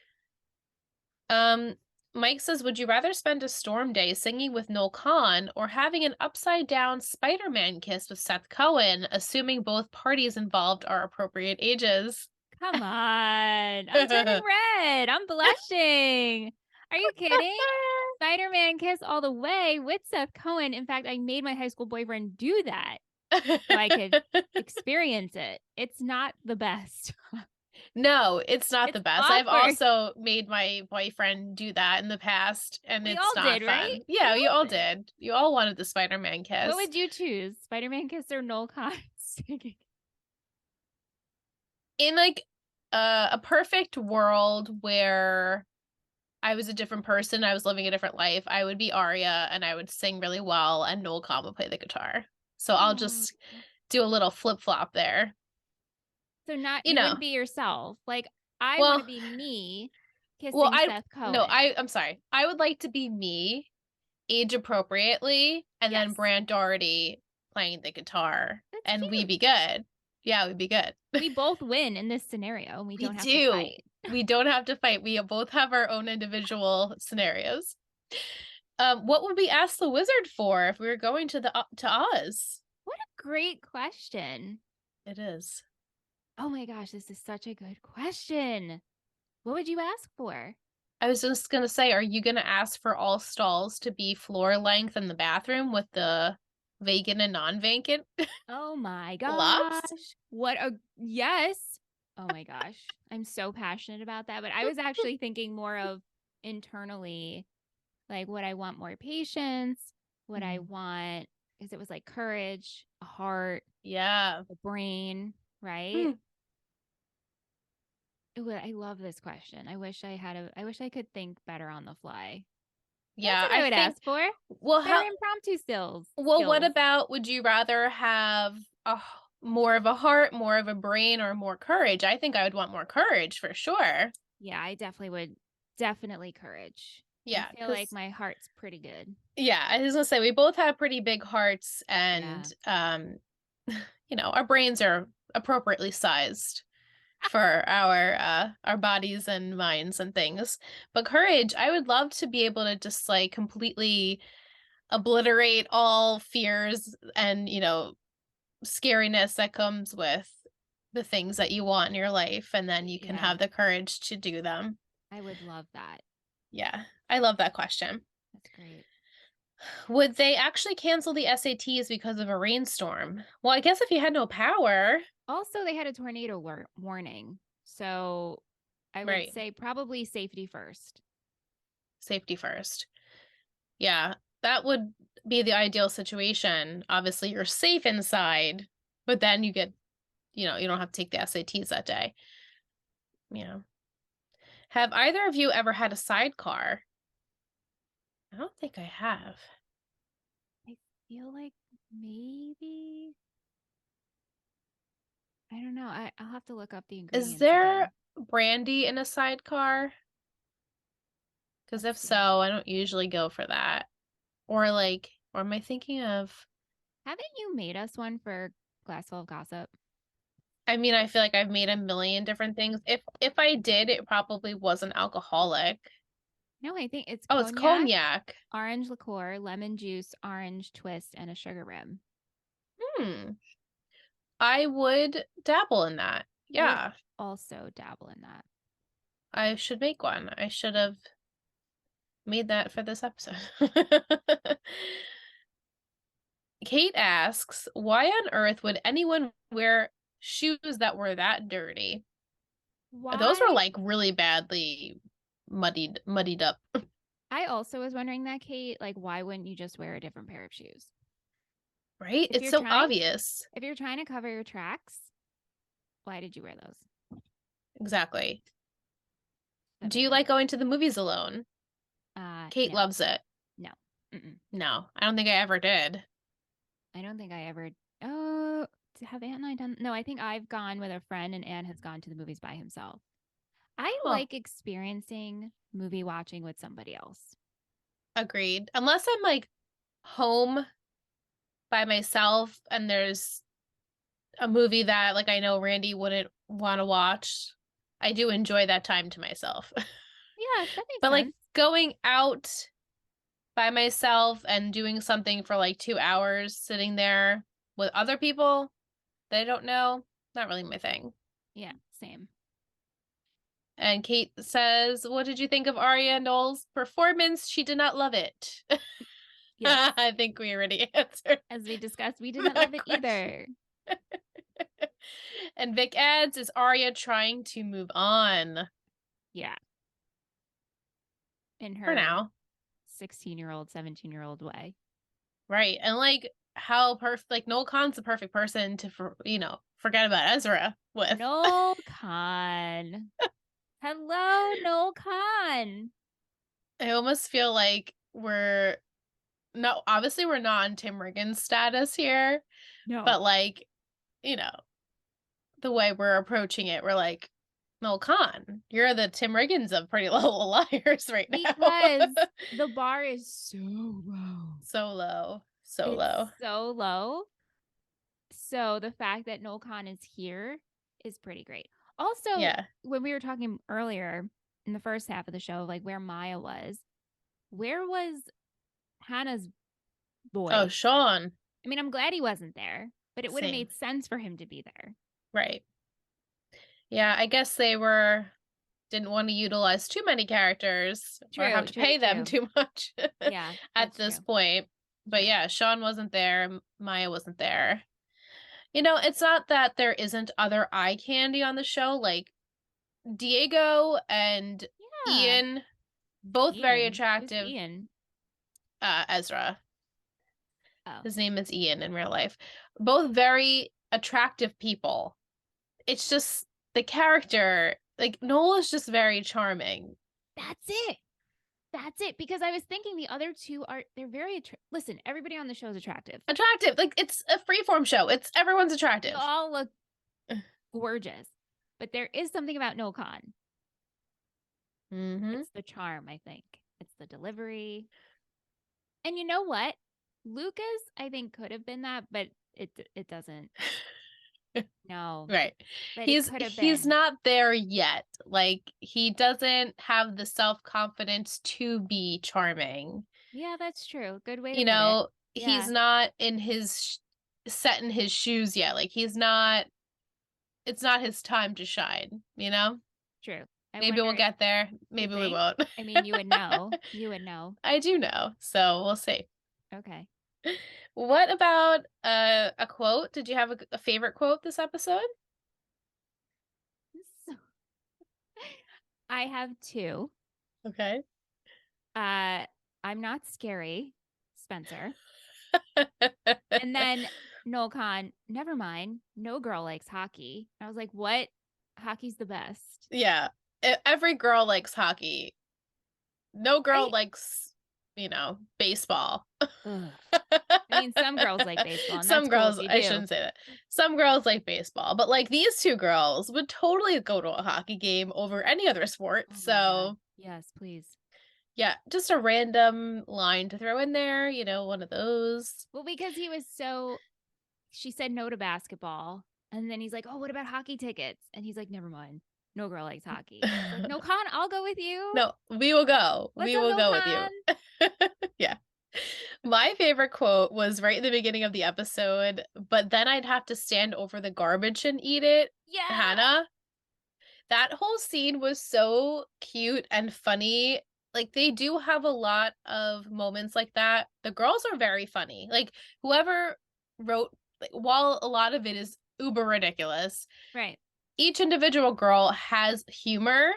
Um Mike says, would you rather spend a storm day singing with Noel Kahn or having an upside down Spider-Man kiss with Seth Cohen, assuming both parties involved are appropriate ages? Come on. I'm turning red. I'm blushing. Are you kidding? Spider Man kiss all the way with Seth Cohen. In fact, I made my high school boyfriend do that so I could experience it. It's not the best. No, it's not It's the best. I've awkward. also made my boyfriend do that in the past, and We it's all not did, right? fun. We Yeah, you all all did. did. You all wanted the Spider-Man What kiss. would you choose? Spider Man kiss or Noel Kahn singing? In like a perfect world where I was a different person, I was living a different life, I would be Arya and I would sing really well, and Noel Kahn would play the guitar. So I'll Aw. just do a little flip flop there. So not You you know, wouldn't be yourself. Like I want to well, be me well, kissing I Seth no, Cohen. I'm sorry. I would like to be me, age appropriately, and then Yes. Brant Doherty playing the guitar, That's and we'd cute. be good. Yeah, we'd be good. We both win in this scenario and we We don't have to do. fight. We don't have to fight. We both have our own individual scenarios. What would we ask the wizard for if we were going to Oz? What a great question. It is. Oh my gosh, this is such a good question. What would you ask for? I was just gonna say, are you gonna ask for all stalls to be floor length in the bathroom with the vacant and non-vacant Oh my locks? gosh. What a yes. Oh my gosh. I'm so passionate about that. But I was actually thinking more of internally, like what I want more patience, what I Mm. want, because it was like courage, a heart, Yeah. a brain, right? Hmm. Ooh, I love this question. I wish I could think better on the fly. That's Yeah, what I I would think, ask for. well, Better how, impromptu skills. well, what Skills. about would you rather have more of a heart, more of a brain, or more courage? I think I would want more courage for sure. Yeah, I definitely would. Definitely courage. I Yeah, feel like because my heart's pretty good. yeah, I was gonna say we both have pretty big hearts, Yeah. and our brains are appropriately sized for our bodies and minds and things. But courage, I would love to be able to just like completely obliterate all fears and, scariness that comes with the things that you want in your life, and then you can Yeah. have the courage to do them. I would love that. Yeah, I love that question. That's great. Would they actually cancel the SATs because of a rainstorm? Well, I guess if you had no power, Also, they had a tornado warning. So I would right, say probably safety first. safety first. Yeah, that would be the ideal situation. Obviously, you're safe inside, but then you don't have to take the SATs that day. Yeah. Have either of you ever had a sidecar? I don't think I have. I feel like maybe. I don't know. I'll have to look up the Is ingredients there again. brandy in a sidecar? Because Let's if see. so, I don't usually go for that. Or am I thinking of? Haven't you made us one for Glass Full of Gossip? I mean, I feel like I've made a million different things. If I did, it probably wasn't alcoholic. No, I think it's Oh, it's cognac, cognac. orange liqueur, lemon juice, orange twist, and a sugar rim. Hmm. I would dabble in that. I would Yeah, also dabble in that. I should make one. I should have made that for this episode. Kate asks, why on earth would anyone wear shoes that were that dirty? Those were Why? like really badly muddied up, I also was wondering that, Kate. Like, why wouldn't you just wear a different pair of shoes? right? If It's you're so trying, obvious. if you're trying to cover your tracks, why did you wear those? Exactly. That Do made you no like sense. going to the movies alone? Kate No, loves it. no, mm-mm. No, I don't think I ever did. I don't think I ever. Oh, have Anne and I done? No, I think I've gone with a friend, and Anne has gone to the movies by himself. I Huh. like experiencing movie watching with somebody else. Agreed. Unless I'm like home by myself and there's a movie that like I know Randy wouldn't want to watch, I do enjoy that time to myself. Yeah, that makes But like sense. going out by myself and doing something for like 2 hours sitting there with other people that I don't know, not really my thing. Yeah, same. And Kate says, what did you think of Arya Noel's performance? She did not love it. Yes. I think we already answered As we discussed, we didn't that love it question. either. And Vic adds, is Arya trying to move on Yeah, in for her now? 16-year-old, 17-year-old way. Right. And like how perfect, like Noel Khan's the perfect person to, forget about Ezra with. Noel Khan. Hello, Noel Khan. I almost feel like we're no, obviously we're not on Tim Riggins status here, No. but like, you know, the way we're approaching it, we're like, Noel Khan, you're the Tim Riggins of Pretty Little Liars right now. Because the bar is so low. So low, so It's low. so low. So the fact that Noel Khan is here is pretty great. Also, Yeah. when we were talking earlier in the first half of the show, like where Maya was, where was Hannah's Oh, boy? Sean. I mean, I'm glad he wasn't there, but it would have Same. made sense for him to be there. Right. Yeah, I guess didn't want to utilize too many characters or have True, to true, pay them true. too much Yeah, at that's this true. point. But True. yeah, Sean wasn't there, Maya wasn't there. You know, it's not that there isn't other eye candy on the show, like Diego and Yeah. Ian, both very Ian. Who's attractive. Ian? Ezra, Oh, his name is Ian in real life. Both very attractive people. It's just the character, like Noel is just very charming. that's it. That's it. Because I was thinking the other two are, they're very, listen, everybody on the show is attractive. Attractive. Like it's a freeform show. It's everyone's They attractive. all look gorgeous. But there is something about Noel Khan. Mm-hmm. It's the charm, I think. It's the delivery. And you know what? Lucas, I think, could have been that, but it doesn't. No. Right. But it could have He's been. not there yet. Like he doesn't have the self-confidence to be charming. Yeah, that's true. Good way to You put it. know, he's Yeah, not in his set in his shoes yet. Like he's not it's not his time to shine, you know? true. I Maybe we'll wonder, get there. you Maybe we think? won't. I mean, you would know. You would know. I do know. So we'll see. Okay. What about a quote? Did you have a favorite quote this episode? So, I have two. Okay. I'm not scary, Spencer. And then Noel Khan, never mind. No girl likes hockey. I was like, what? Hockey's the best. Yeah. Every girl likes hockey. No girl Right? likes, baseball. Ugh. I mean, some girls like baseball, and that's Some cool if girls, you I do. shouldn't say that. Some girls like baseball, but like these two girls would totally go to a hockey game over any other sport. Oh my God. So, Yes, please. yeah, just a random line to throw in there, one of those. Well, because he was so, she said no to basketball. And then he's like, oh, what about hockey tickets? And he's like, never mind. No girl likes hockey. It's like, no, Khan, I'll go with you. No, we will go. What's We up, will no go with you. Khan? Yeah. My favorite quote was right in the beginning of the episode, but then I'd have to stand over the garbage and eat it. Yeah. Hannah, that whole scene was so cute and funny. Like they do have a lot of moments like that. The girls are very funny. Like whoever wrote, like, while a lot of it is uber ridiculous, Right. each individual girl has humor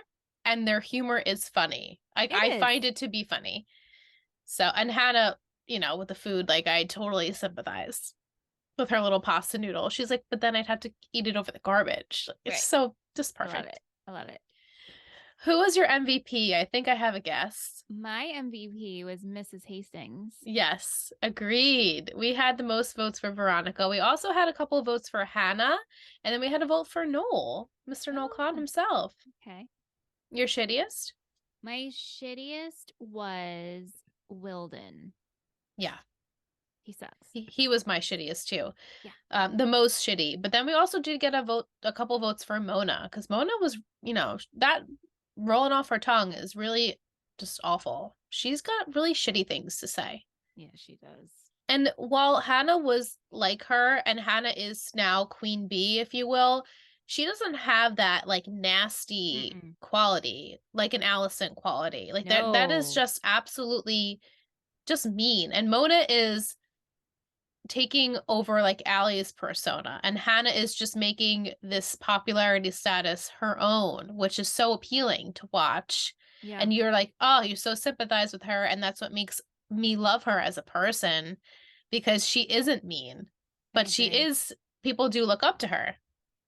and their humor is funny. It I is. find it to be funny. So, and Hannah, with the food, like I totally sympathize with her little pasta noodle. She's like, but then I'd have to eat it over the garbage. It's Right. so just I love perfect. it. I love it. Who was your MVP? I think I have a guess. My MVP was Mrs. Hastings. Yes, agreed. We had the most votes for Veronica. We also had a couple of votes for Hannah, and then we had a vote for Noel, Mr. Noel Khan Oh, himself. okay. Your shittiest? My shittiest was Wilden. Yeah, He sucks. he was my shittiest too. Yeah. The most shitty. But then we also did get a couple votes for Mona, because Mona was, that rolling off her tongue is really just awful. She's got really shitty things to say. Yeah, she does. And while Hannah was like her, and Hannah is now Queen Bee, if you will, she doesn't have that like nasty Mm-mm. quality, like an Allison quality. Like that is No. just absolutely just mean. And Mona is taking over like Allie's persona, and Hannah is just making this popularity status her own, which is so appealing to watch. Yeah, And you're like, oh, you so sympathize with her, and that's what makes me love her as a person, because she isn't mean, I but she agree. is, people do look up to her.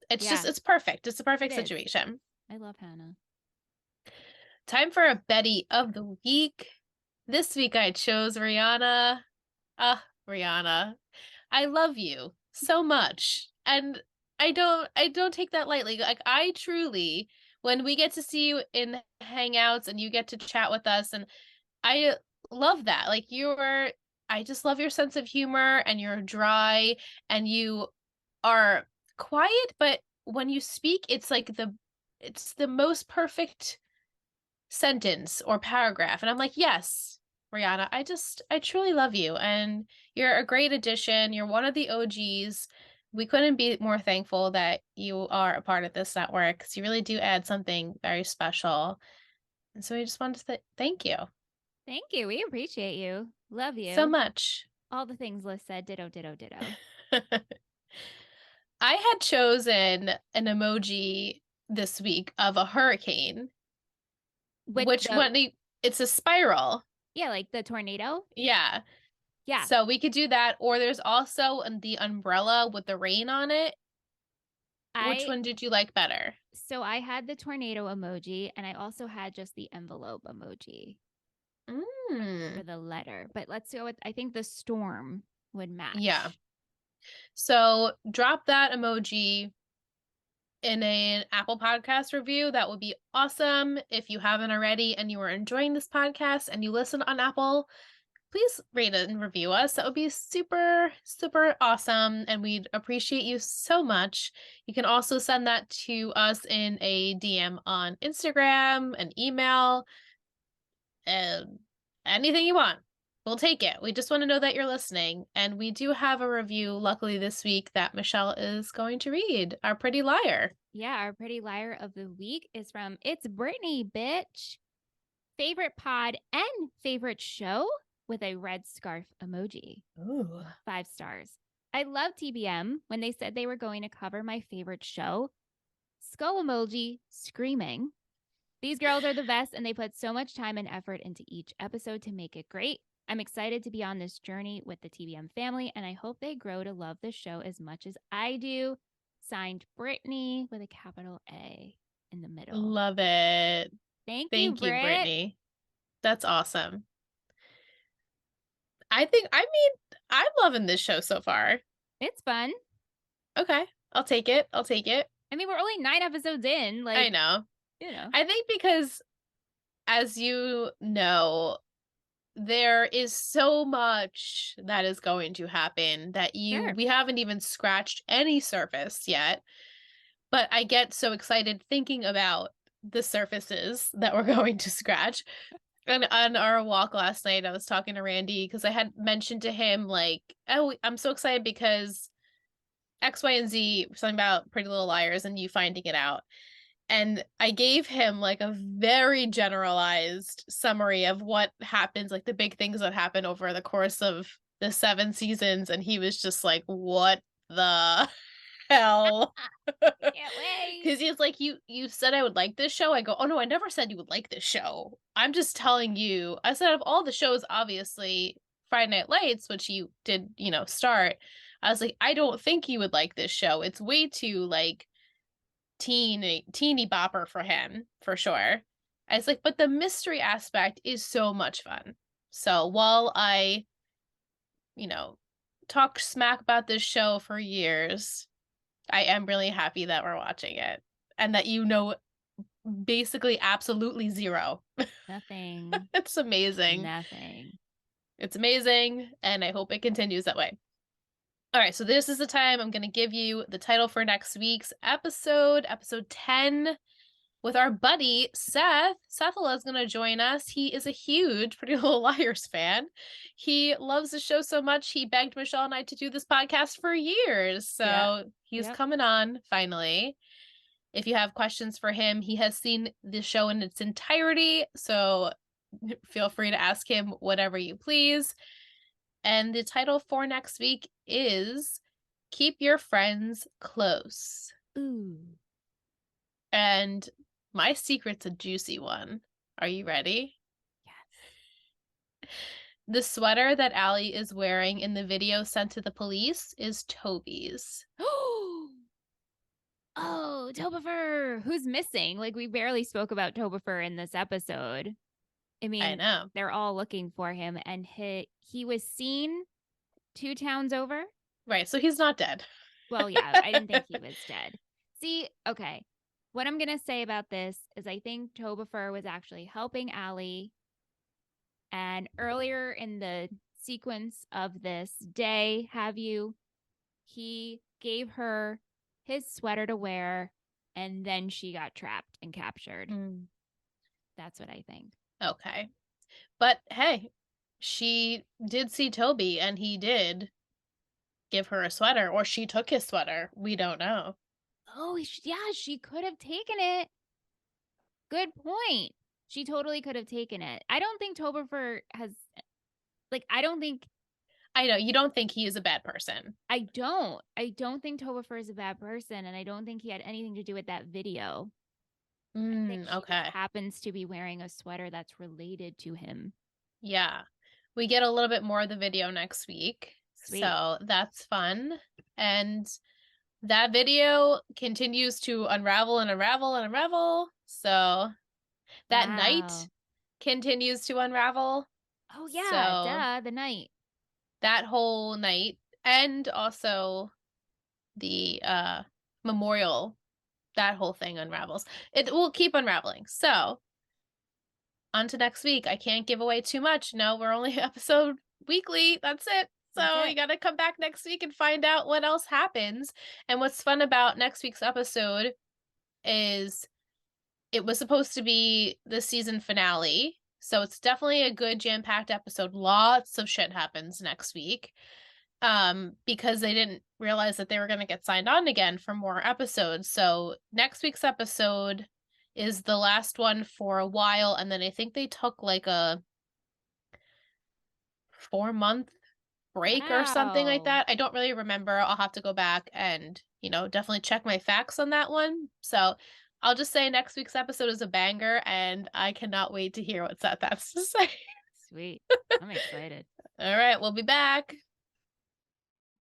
It's Yeah, just, it's perfect. It's a it perfect is. situation. I love Hannah. Time for a Betty of the week. This week I chose Rihanna. Rihanna, I love you so much. And I don't take that lightly. Like I truly, when we get to see you in hangouts and you get to chat with us, and I love that. Like I just love your sense of humor, and you're dry, and you are quiet, but when you speak, it's the most perfect sentence or paragraph. And I'm like, yes, Rihanna, I truly love you. And you're a great addition. You're one of the OGs. We couldn't be more thankful that you are a part of this network because you really do add something very special. And so we just wanted to thank you Thank you. We appreciate you. Love so you. much. All the things Liz said. Ditto, ditto, ditto. I had chosen an emoji this week of a hurricane, With which the, one it's a spiral. yeah, like the tornado. Yeah. Yeah. So we could do that, or there's also the umbrella with the rain on it. Which I, one did you like better? so I had the tornado emoji and I also had just the envelope emoji for Mm, the letter. But let's go with, I think the storm would yeah. match. So drop that emoji in an Apple Podcast review. That would be awesome. If you haven't already and you are enjoying this podcast and you listen on Apple, please rate it and review us. That would be super, super awesome. And we'd appreciate you so much. You can also send that to us in a DM on Instagram, an email, and anything you want. We'll take it. We just want to know that you're listening. And we do have a review, luckily, this week that Michelle is going to read. Our Pretty Liar. Yeah, our pretty liar of the week is from It's Brittany, bitch. Favorite pod and favorite show with a red scarf emoji. Ooh. 5 stars. I love TBM when they said they were going to cover my favorite show. Skull emoji screaming. These girls are the best and they put so much time and effort into each episode to make it great. I'm excited to be on this journey with the TBM family and I hope they grow to love the show as much as I do. Signed Brittany with a capital A in the middle. Love it. Thank you, Thank you, Britt. Brittany. That's awesome. I mean, I'm loving this show so far. It's fun. Okay. I'll take it. I'll take it. I mean, we're only 9 episodes in. I Like, know. you know. I think because, as you know, there is so much that is going to happen that Sure. we haven't even scratched any surface yet. But I get so excited thinking about the surfaces that we're going to scratch. And on our walk last night, I was talking to Randy because I had mentioned to him, like, oh, I'm so excited because X, Y, and Z, something about Pretty Little Liars and you finding it out. And I gave him like a very generalized summary of what happens, like the big things that happen over the course of the 7 seasons. And he was just like, what the hell? Can't wait. Because he's like, you said I would like this show. I go, oh no, I never said you would like this show. I'm just telling you. I said of all the shows, obviously Friday Night Lights, which you did, start. I was like, I don't think you would like this show. It's way too like teeny bopper for him, for sure. I was like, but the mystery aspect is so much fun. So while I, talk smack about this show for years, I am really happy that we're watching it and that basically absolutely zero. Nothing. It's amazing. Nothing. It's amazing, and I hope it continues that way. All right, so this is the time I'm going to give you the title for next week's episode 10, with our buddy Seth. Sethala is going to join us. He is a huge Pretty Little Liars fan. He loves the show so much, he begged Michelle and I to do this podcast for years. So he's coming on finally. If you have questions for him, he has seen the show in its entirety. So feel free to ask him whatever you please. And the title for next week is Keep Your Friends Close. Ooh. And my secret's a juicy one. Are you ready? Yes. The sweater that Allie is wearing in the video sent to the police is Toby's. Oh, Tobifer, who's missing? Like, we barely spoke about Tobifer in this episode. I mean, I know. they're all looking for him, and he was seen 2 towns over. Right, so he's not dead. Well, yeah, I didn't think he was dead. See, okay. What I'm going to say about this is I think Tobifer was actually helping Allie. And earlier in the sequence of this day, he gave her his sweater to wear, and then she got trapped and captured. Mm. That's what I think. Okay. But hey, she did see Toby and he did give her a sweater, or she took his sweater. We don't know. Oh, yeah, she could have taken it. Good point. She totally could have taken it. I don't think Tobifer has, like, I don't think, I know, you don't think he is a bad person. I don't think Tobifer is a bad person, and I don't think he had anything to do with that video. I think she just Okay. happens to be wearing a sweater that's related to him. Yeah. We get a little bit more of the video next week. Sweet. So that's fun. And that video continues to unravel and unravel and unravel. So that night Wow. continues to unravel. Oh, yeah. So Duh. The night. that whole night and also the memorial, that whole thing unravels. It will keep unraveling. So on to next week. I can't give away too much. No, we're only episode weekly. That's it. That's So it. you got to come back next week and find out what else happens. And what's fun about next week's episode is it was supposed to be the season finale. So it's definitely a good jam-packed episode. Lots of shit happens next week. Because they didn't realize that they were going to get signed on again for more episodes. So next week's episode is the last one for a while, and then I think they took like a 4 month break or something like Wow. that. I don't really remember. I'll have to go back and, definitely check my facts on that one. So I'll just say next week's episode is a banger, and I cannot wait to hear what Seth has to say. Sweet. I'm excited. All right, we'll be back.